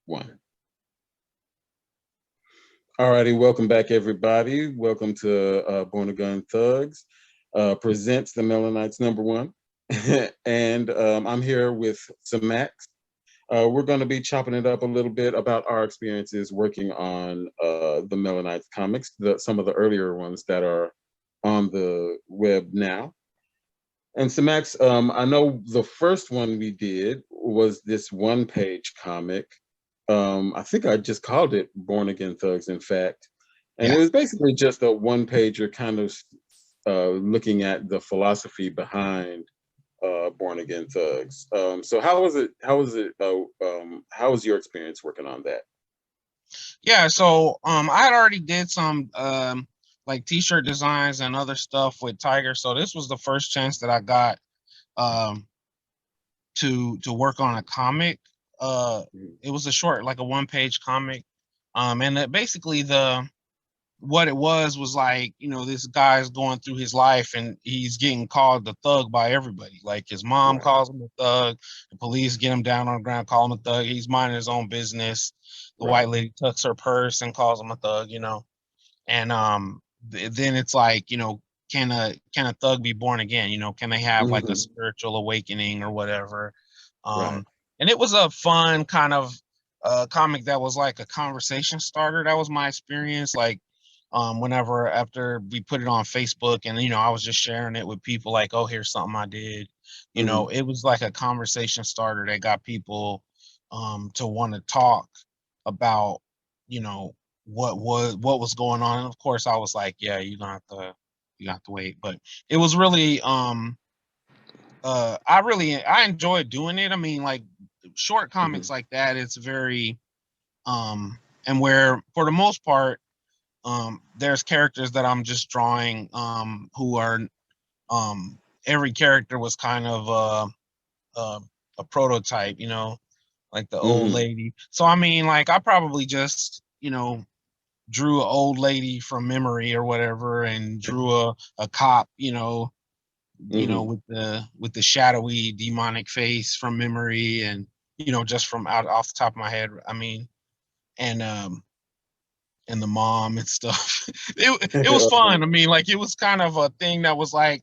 One. All righty, welcome back, everybody. Welcome to Born Again Thugs presents the Melanites #1, and I'm here with Samax. We're going to be chopping it up a little bit about our experiences working on the Melanites comics, some of the earlier ones that are on the web now. And Samax, I know the first one we did was this one-page comic. I think I just called it Born Again Thugs, in fact. And Yeah. it was basically just a one-pager kind of looking at the philosophy behind Born Again Thugs. So how was it? How was your experience working on that? Yeah. So I had already did some like t-shirt designs and other stuff with Tyger. So this was the first chance that I got um to work on a comic. Mhm. It was a short, like a one-page comic. And basically the what it was like, this guy's going through his life and he's getting called the thug by everybody. Like his mom Right. calls him a thug, the police get him down on the ground, call him a thug. He's minding his own business. The Right. white lady tucks her purse and calls him a thug. And then it's like, can a thug be born again? Can they have like a Hmm. spiritual awakening or whatever? Right. Um, and it was a fun kind of comic that was like a conversation starter. That was my experience. Like whenever after we put it on Facebook and I was just sharing it with people like, oh, here's something I did. Hmm. It was like a conversation starter that got people to want to talk about, you know, what was going on. And of course I was like, yeah, you got to wait. But it was really I enjoyed doing it. I mean, like short Hmm. comics like that, it's very and where for the most part there's characters that I'm just drawing who are every character was kind of uh, a prototype, like the old Hmm. lady. So I mean, like I probably just drew an old lady from memory or whatever, and drew a cop, Hmm. with the shadowy demonic face from memory, and just from out off the top of my head. I mean, and and the mom and stuff. It was fun. I mean, like it was kind of a thing that was like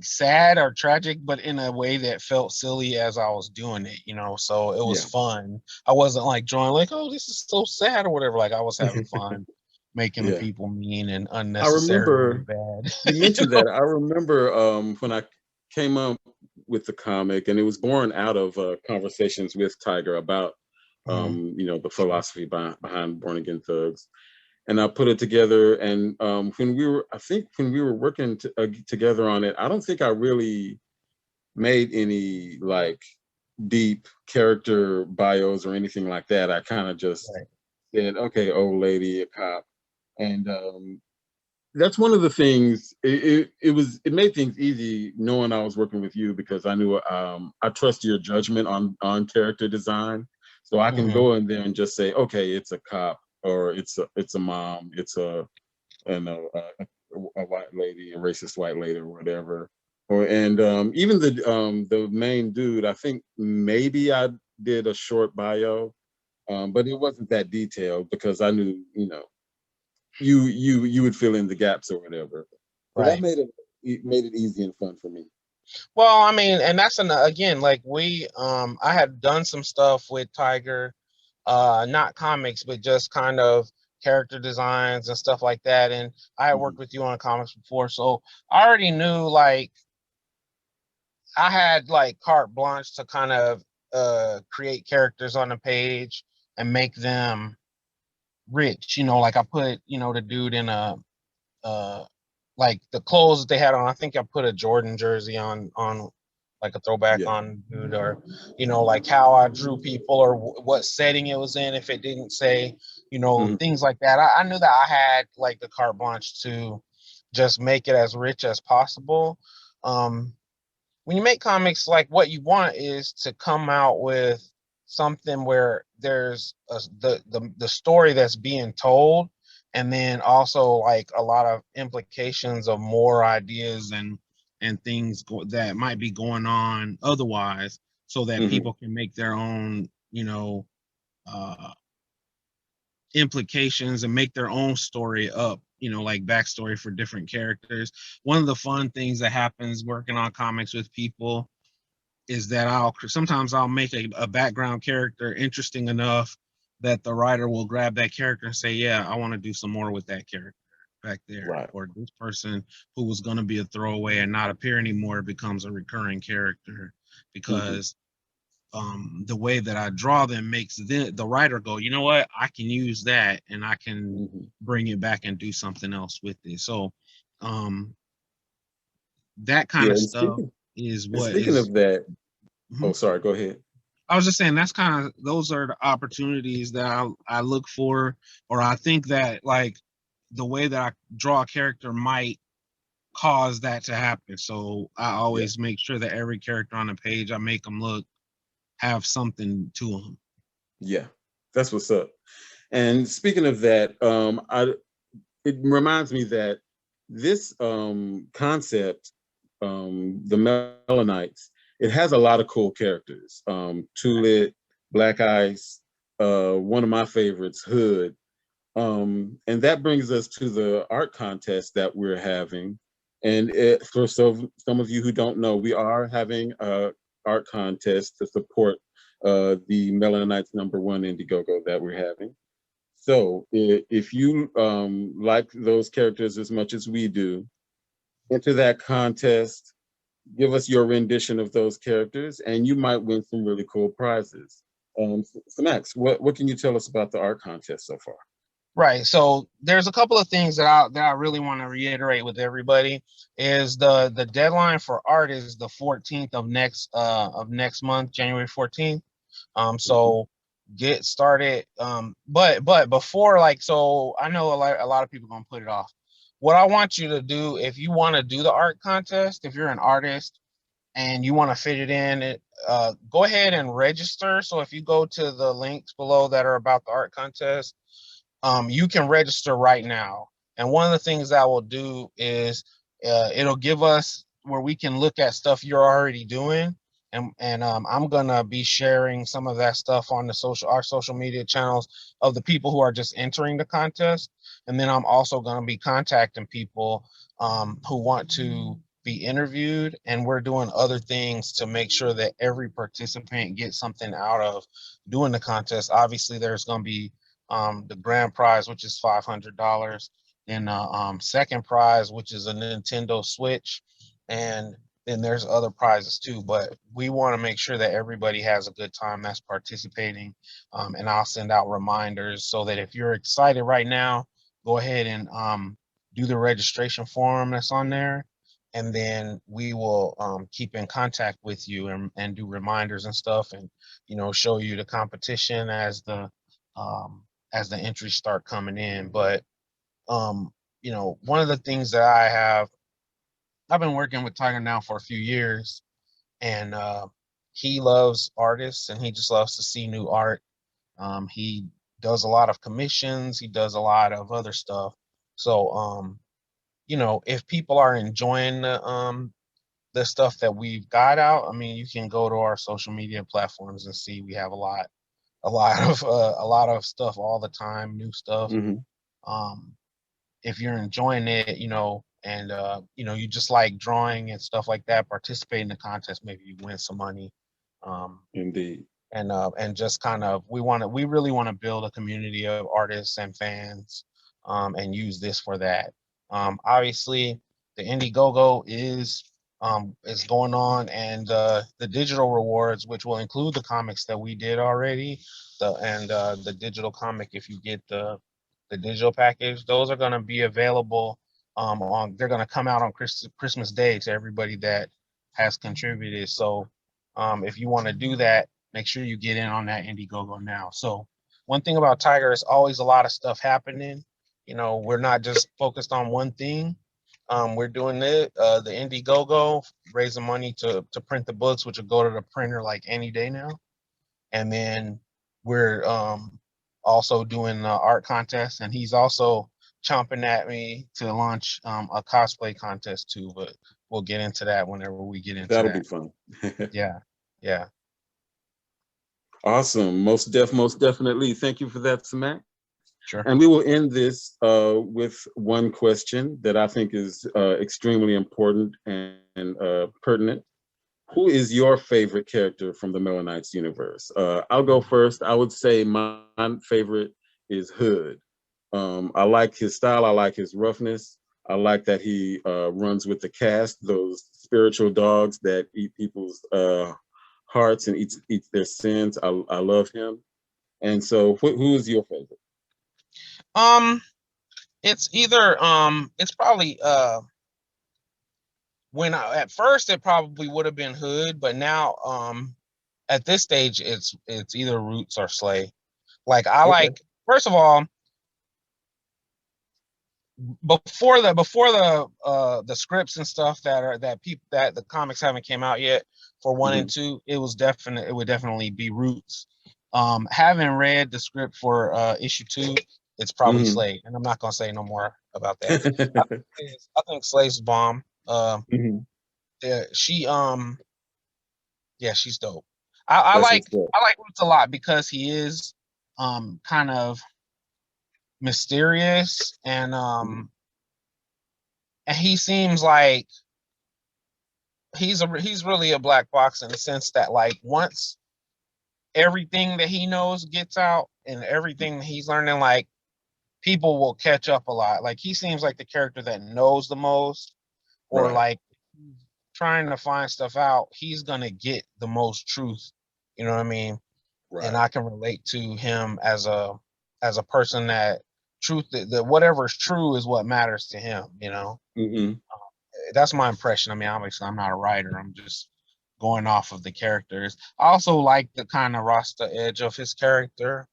sad or tragic, but in a way that felt silly as I was doing it. So it was Yeah. fun. I wasn't like drawing like, oh, this is so sad or whatever. Like I was having fun making the Yeah. people mean and I unnecessarily remember bad. you mentioned that. I remember when I came up with the comic, and it was born out of conversations with Tyger about Mhm. the philosophy behind Born Again Thugs. And I put it together. And I think when we were working together on it, I don't think I really made any like deep character bios or anything like that. I kind of just Right. said, okay, old lady, a cop. And that's one of the things. It made things easy knowing I was working with you, because I knew I trust your judgment on character design, so I can Hmm. go in there and just say, okay, it's a cop, or it's a mom, it's a white lady, a racist white lady, or whatever. Or and even the main dude, I think maybe I did a short bio, but it wasn't that detailed because I knew you would fill in the gaps or whatever. So that Right. made it easy and fun for me. Well, I mean, and that's again, like I had done some stuff with Tiger, not comics, but just kind of character designs and stuff like that. And I had Hmm. worked with you on comics before, so I already knew like I had like carte blanche to kind of create characters on the page and make them rich. Like I put the dude in a uh like the clothes that they had on. I think I put a Jordan jersey on like a throwback Yeah. on dude, or like how I drew people, or what setting it was in. If it didn't say, Hmm. things like that, I knew that I had like the carte blanche to just make it as rich as possible. Um, when you make comics, like what you want is to come out with something where there's the story that's being told, and then also like a lot of implications of more ideas and things that might be going on otherwise, so that Hmm. people can make their own implications and make their own story up, like backstory for different characters. One of the fun things that happens working on comics with people is that I'll make a background character interesting enough that the writer will grab that character and say, yeah, I want to do some more with that character back there. Right. Or this person who was going to be a throwaway and not appear anymore becomes a recurring character because the way that I draw them makes the writer go, you know what, I can use that and I can bring it back and do something else with it. So that kind Yeah. of And stuff is what speaking is. of that, Mhm. oh, sorry, go ahead. I was just saying that's kind of those are the opportunities that I look for, or I think that like the way that I draw a character might cause that to happen. So I Yeah. always make sure that every character on the page I make them have something to them. Yeah. That's what's up. And speaking of that, it reminds me that this concept, the Melanites, it has a lot of cool characters. Tulit, Black Ice, one of my favorites, Hood. And that brings us to the art contest that we're having. And for some of you who don't know, we are having a art contest to support the Melanites #1 Indiegogo that we're having. So if you like those characters as much as we do, enter that contest, give us your rendition of those characters, and you might win some really cool prizes. So Max, what can you tell us about the art contest so far? Right. So there's a couple of things that I really want to reiterate with everybody is the deadline for art is the 14th of next month, January 14th. Mhm. So get started. But before, like, so I know a lot of people gonna put it off. What I want you to do, if you want to do the art contest, if you're an artist and you want to fit it in, go ahead and register. So if you go to the links below that are about the art contest, you can register right now. And one of the things that will do is it'll give us where we can look at stuff you're already doing. And I'm gonna be sharing some of that stuff on our social media channels of the people who are just entering the contest. And then I'm also gonna be contacting people who want to be interviewed, and we're doing other things to make sure that every participant gets something out of doing the contest. Obviously, there's gonna be the grand prize, which is $500, and second prize, which is a Nintendo Switch, and then there's other prizes too. But we want to make sure that everybody has a good time that's participating, and I'll send out reminders so that if you're excited right now, go ahead and do the registration form that's on there. And then we will keep in contact with you and do reminders and stuff, and show you the competition um, as the entries start coming in. But one of the things that I've been working with Tyger now for a few years, and he loves artists and he just loves to see new art. He does a lot of commissions, he does a lot of other stuff. So if people are enjoying the stuff that we've got out, I mean, you can go to our social media platforms and see we have a lot of stuff all the time, new stuff. Mhm. um if you're enjoying it, and you just like drawing and stuff like that, participate in the contest, maybe you win some money. um Indeed. and just kind of we really want to build a community of artists and fans, and use this for that. Obviously the Indiegogo is going on, and the digital rewards, which will include the comics that we did already, the digital comic, if you get the digital package, those are going to be available they're going to come out on Christmas Day to everybody that has contributed. So if you want to do that, make sure you get in on that Indiegogo now. So one thing about Tyger is always a lot of stuff happening. We're not just focused on one thing. We're doing the Indiegogo, raising money to print the books, which will go to the printer like any day now. And then we're also doing the art contest, and he's also chomping at me to launch a cosplay contest too. But we'll get into that whenever we get into That'll be that. fun. Yeah, yeah. Awesome. Most definitely. Thank you for that, Samax. Sure. And we will end this with one question that I think is extremely important and pertinent. Who is your favorite character from the Melanites universe? I'll go first. I would say my favorite is Hood. I like his style. I like his roughness. I like that he runs with the cast, those spiritual dogs that eat people's hearts and eats their sins. I love him. And so, who is your favorite? Um, it's either it's probably at first it probably would have been Hood, but now at this stage it's either Roots or Slay. Like I Okay. like first of all, before the scripts and stuff that people that the comics haven't came out yet for 1 and 2, it would definitely be Roots. Having read the script for issue 2, it's probably Mm-hmm. Slay, and I'm not gonna say no more about that. I think Slay's bomb. Mm-hmm. Yeah, yeah, she's dope. I That's like what's up. I like Roots a lot because he is kind of mysterious and he seems like he's really a black box in the sense that like once everything that he knows gets out and everything that he's learning, like people will catch up a lot. Like he seems like the character that knows the most, or Right. like trying to find stuff out, he's gonna get the most truth. You know what I mean? And Right. I can relate to him as a person that truth that whatever's true is what matters to him. Mm-hmm. That's my impression. I mean, obviously, I'm not a writer. I'm just going off of the characters. I also like the kind of Rasta edge of his character.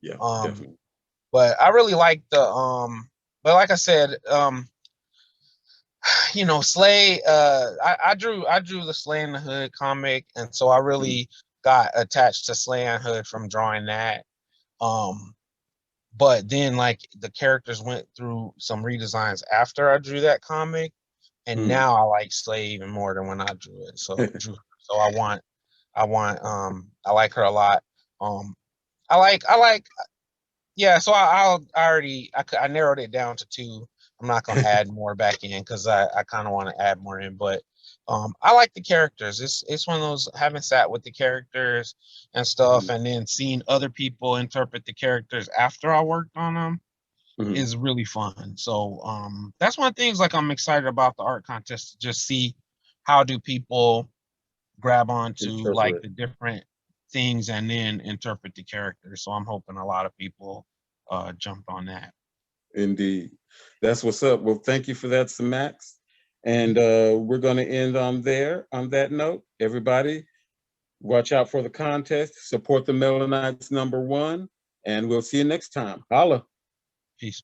Yeah, Um, definitely. but I really like but like I said, Slay. I drew the Slay in the Hood comic, and so I Mm-hmm. really got attached to Slay and Hood from drawing that. Um, but then like the characters went through some redesigns after I drew that comic, and Mm. now I like Slay even more than when I drew it. So I like her a lot. Um, I like yeah. So I narrowed it down to 2. I'm not gonna add more back in because I kind of want to add more in, but I like the characters. It's one of those, having sat with the characters and stuff, Mm-hmm. and then seeing other people interpret the characters after I worked on them Mm-hmm. is really fun. So that's one of the things like I'm excited about the art contest, to just see how do people grab onto like Interpret. the different things and then interpret the characters. So I'm hoping a lot of people jumped on that. Indeed. That's what's up. Well, thank you for that, Samax. And we're going to end on that note. Everybody, watch out for the contest. Support the Melanites #1. And we'll see you next time. Holla. Peace.